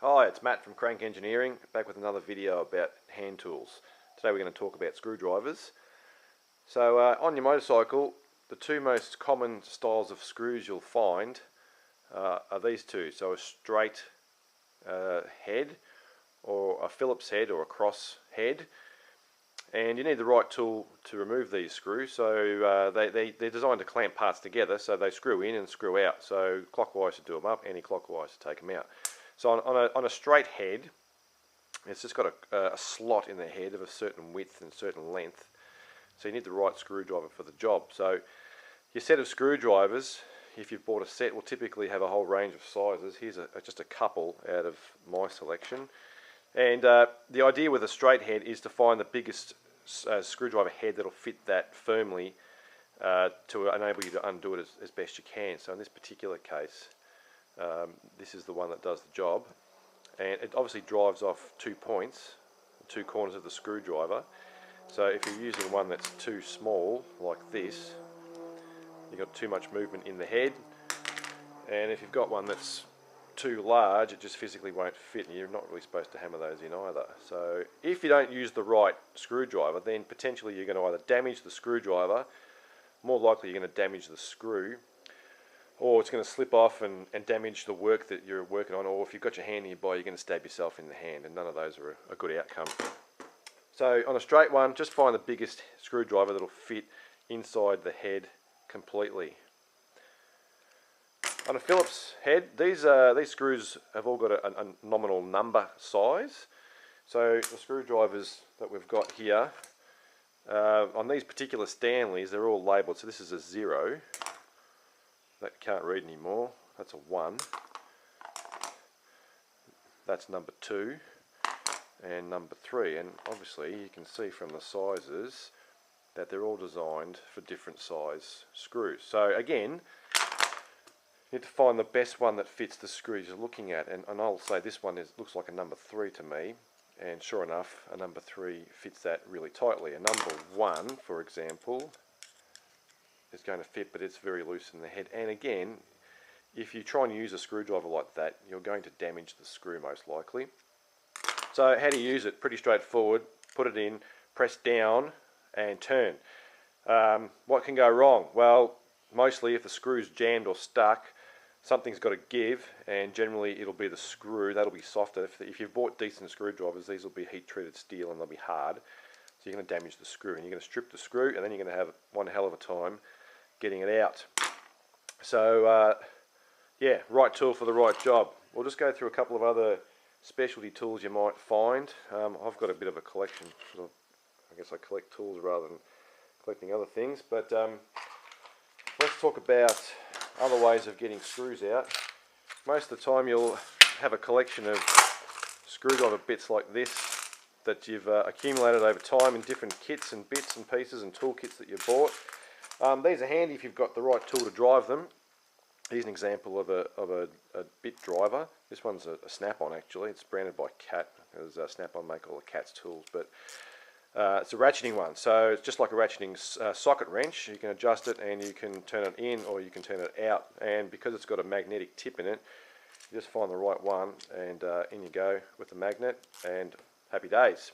Hi, it's Matt from Krank Engineering, back with another video about hand tools. Today we're going to talk about screwdrivers. So on your motorcycle, the two most common styles of screws you'll find are these two. So a straight head, or a phillips head, or a cross head. And you need the right tool to remove these screws. So they're designed to clamp parts together, so they screw in and screw out. So clockwise to do them up, anti-clockwise to take them out. So on a straight head, it's just got a slot in the head of a certain width and certain length. So you need the right screwdriver for the job. So your set of screwdrivers, if you've bought a set, will typically have a whole range of sizes. Here's just a couple out of my selection. And the idea with a straight head is to find the biggest screwdriver head that'll fit that firmly to enable you to undo it as best you can. So in this particular case, this is the one that does the job, and it obviously drives off 2 points, 2 corners of the screwdriver. So if you're using one that's too small, like this, you've got too much movement in the head, and if you've got one that's too large, it just physically won't fit, and you're not really supposed to hammer those in either. So if you don't use the right screwdriver, then potentially you're going to either damage the screwdriver, more likely you're going to damage the screw, or it's going to slip off and damage the work that you're working on, or if you've got your hand nearby, you're going to stab yourself in the hand, and none of those are a good outcome. So on a straight one, just find the biggest screwdriver that'll fit inside the head completely. On a Phillips head, these screws have all got a nominal number size. So the screwdrivers that we've got here, on these particular Stanleys, they're all labelled. So this is a 0. That can't read anymore. That's a 1. That's number 2 and number 3, and obviously you can see from the sizes that they're all designed for different size screws. So again, you need to find the best one that fits the screws you're looking at, and I'll say this one looks like a number 3 to me, and sure enough, a number 3 fits that really tightly. A number 1, for example, is going to fit, but it's very loose in the head. And again, if you try and use a screwdriver like that, you're going to damage the screw most likely. So how do you use it? Pretty straightforward. Put it in, press down and turn. What can go wrong? Well, mostly if the screw's jammed or stuck, something's got to give, and generally it'll be the screw. That'll be softer. If you've bought decent screwdrivers, these will be heat treated steel and they'll be hard. So you're going to damage the screw, and you're going to strip the screw, and then you're going to have one hell of a time getting it out. So yeah, right tool for the right job. We'll just go through a couple of other specialty tools you might find. I've got a bit of a collection. I guess I collect tools rather than collecting other things, but let's talk about other ways of getting screws out. Most of the time you'll have a collection of screwdriver bits like this that you've accumulated over time in different kits and bits and pieces and tool kits that you've bought. These are handy if you've got the right tool to drive them. Here's an example of a Bitdriver. This one's a Snap-on actually. It's branded by Cat, because Snap-on make all the Cat's tools, but it's a ratcheting one. So it's just like a ratcheting socket wrench. You can adjust it and you can turn it in or you can turn it out. And because it's got a magnetic tip in it, you just find the right one and in you go with the magnet, and happy days.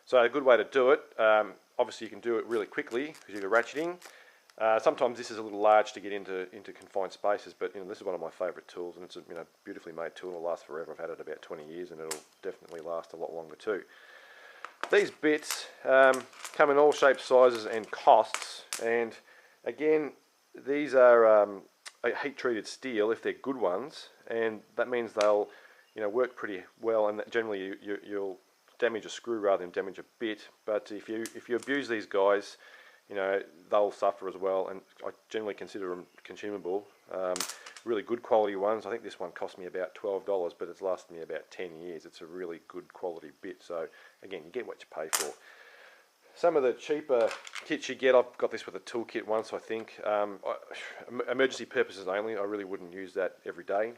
So a good way to do it, obviously you can do it really quickly because you're ratcheting. Sometimes this is a little large to get into confined spaces, but this is one of my favourite tools, and it's a beautifully made tool. It'll last forever. I've had it about 20 years, and it'll definitely last a lot longer too. These bits come in all shapes, sizes, and costs. And again, these are heat-treated steel if they're good ones, and that means they'll work pretty well. And generally, you'll damage a screw rather than damage a bit. But if you abuse these guys, they'll suffer as well, and I generally consider them consumable. Really good quality ones. I think this one cost me about $12, but it's lasted me about 10 years. It's a really good quality bit. So again, you get what you pay for. Some of the cheaper kits you get, I've got this with a toolkit once, I think. Emergency purposes only. I really wouldn't use that every day.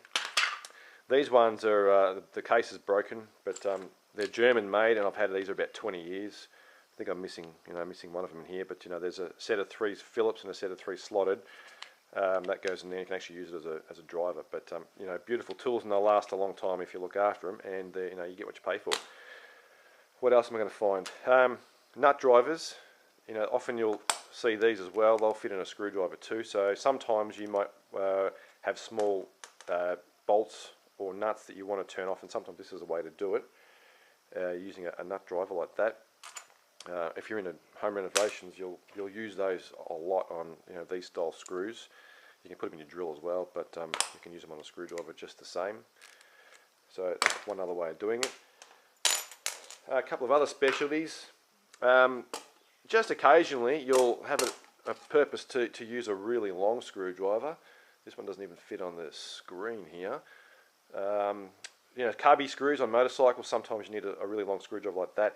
These ones are, the case is broken, but they're German made, and I've had these for about 20 years. I think I'm missing one of them here, but there's a set of 3 Phillips and a set of 3 slotted. that goes in there. You can actually use it as a driver. But you know, beautiful tools, and they'll last a long time if you look after them, and you know, you get what you pay for. What else am I going to find? Nut drivers. You know, often you'll see these as well. They'll fit in a screwdriver too. So sometimes you might have small bolts or nuts that you want to turn off, and sometimes this is a way to do it, using a nut driver like that. If you're into home renovations, you'll use those a lot on, you know, these style screws. You can put them in your drill as well, but you can use them on a screwdriver just the same. So that's one other way of doing it. A couple of other specialties. Just occasionally you'll have a purpose to use a really long screwdriver. This one doesn't even fit on the screen here. You know, cubby screws on motorcycles, sometimes you need a really long screwdriver like that.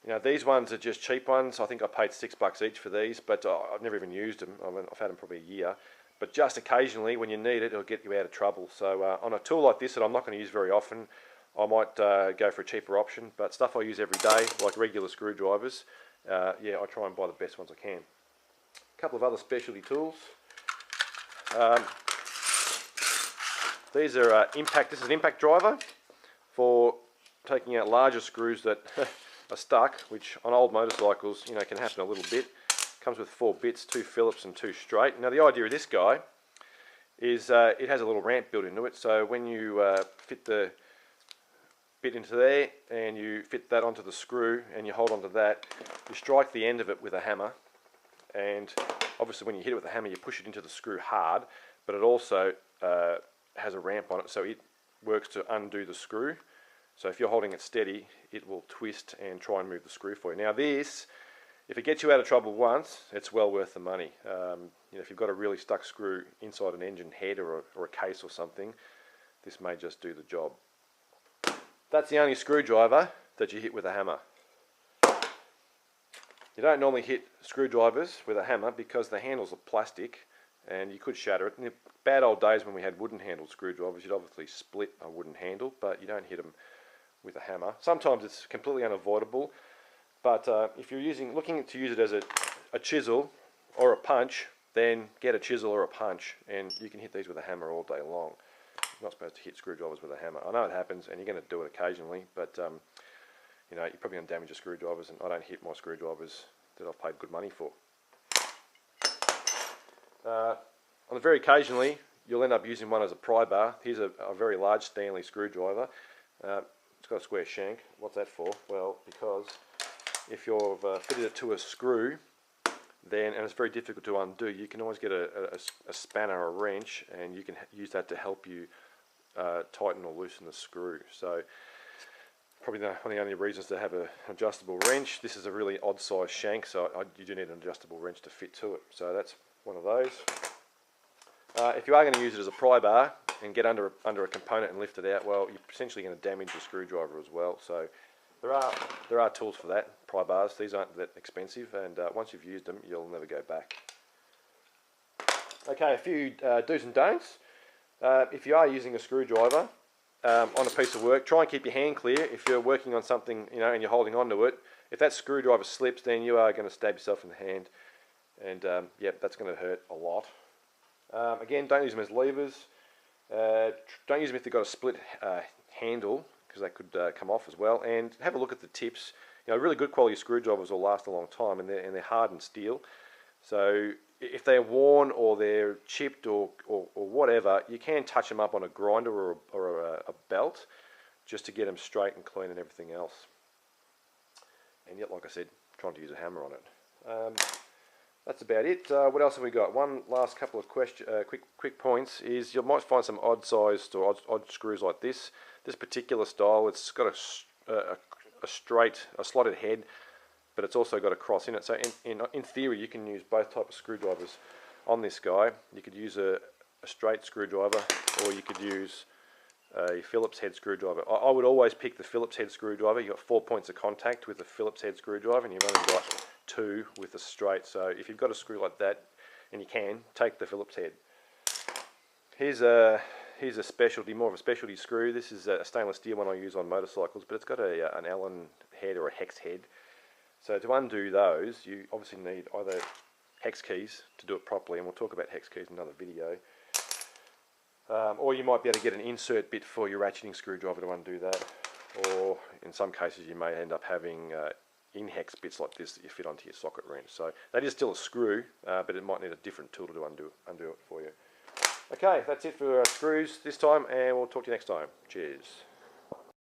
You know, these ones are just cheap ones. I think I paid $6 each for these, but I've never even used them. I mean, I've had them probably a year. But just occasionally, when you need it, it'll get you out of trouble. So on a tool like this that I'm not going to use very often, I might go for a cheaper option. But stuff I use every day, like regular screwdrivers, yeah, I try and buy the best ones I can. A couple of other specialty tools. These are impact. This is an impact driver for taking out larger screws that are stuck, which on old motorcycles, you know, can happen a little bit. Comes with 4 bits, 2 Phillips and 2 straight. Now the idea of this guy is it has a little ramp built into it, so when you fit the bit into there and you fit that onto the screw and you hold onto that, you strike the end of it with a hammer, and obviously when you hit it with a hammer you push it into the screw hard, but it also has a ramp on it, so it works to undo the screw. So if you're holding it steady, it will twist and try and move the screw for you. Now this, if it gets you out of trouble once, it's well worth the money. You know, if you've got a really stuck screw inside an engine head or a case or something, this may just do the job. That's the only screwdriver that you hit with a hammer. You don't normally hit screwdrivers with a hammer because the handles are plastic and you could shatter it. In the bad old days when we had wooden handled screwdrivers, you'd obviously split a wooden handle, but you don't hit them with a hammer. Sometimes it's completely unavoidable, but if you're looking to use it as a chisel or a punch, then get a chisel or a punch, and you can hit these with a hammer all day long. You're not supposed to hit screwdrivers with a hammer. I know it happens, and you're going to do it occasionally, but you know, you're probably going to damage your screwdrivers, and I don't hit my screwdrivers that I've paid good money for. On the very occasionally, you'll end up using one as a pry bar. Here's a very large Stanley screwdriver. It's got a square shank. What's that for? Well, because if you've fitted it to a screw, then, and it's very difficult to undo, you can always get a spanner or a wrench, and you can use that to help you tighten or loosen the screw. So probably one of the only reasons to have an adjustable wrench. This is a really odd size shank, so you do need an adjustable wrench to fit to it. So that's one of those. If you are going to use it as a pry bar and get under a component and lift it out, well, you're essentially going to damage the screwdriver as well. So there are tools for that, pry bars. These aren't that expensive, and once you've used them, you'll never go back. Okay, a few do's and don'ts. If you are using a screwdriver on a piece of work, try and keep your hand clear. If you're working on something, you know, and you're holding onto it, if that screwdriver slips, then you are going to stab yourself in the hand, and yep, that's going to hurt a lot. Again, don't use them as levers. Don't use them if they've got a split handle, because that could come off as well. And have a look at the tips. You know, really good quality screwdrivers will last a long time, and they're hardened steel. So if they're worn or they're chipped or whatever, you can touch them up on a grinder or a belt just to get them straight and clean and everything else. And yet, like I said, trying to use a hammer on it. That's about it. What else have we got? One last couple of quick points is you might find some odd sized or odd screws like this. This particular style, it's got a slotted head, but it's also got a cross in it. So in theory, you can use both types of screwdrivers on this guy. You could use a straight screwdriver, or you could use a Phillips head screwdriver. I would always pick the Phillips head screwdriver. You've got 4 points of contact with the Phillips head screwdriver, and you've only got 2 with a straight. So if you've got a screw like that, and you can, take the Phillips head. Here's a specialty, more of a specialty screw. This is a stainless steel one I use on motorcycles, but it's got an Allen head or a hex head. So to undo those, you obviously need either hex keys to do it properly, and we'll talk about hex keys in another video. Or you might be able to get an insert bit for your ratcheting screwdriver to undo that, or in some cases you may end up having in-hex bits like this that you fit onto your socket wrench. So that is still a screw, but it might need a different tool to undo it for you. Okay, that's it for screws this time, and we'll talk to you next time. Cheers.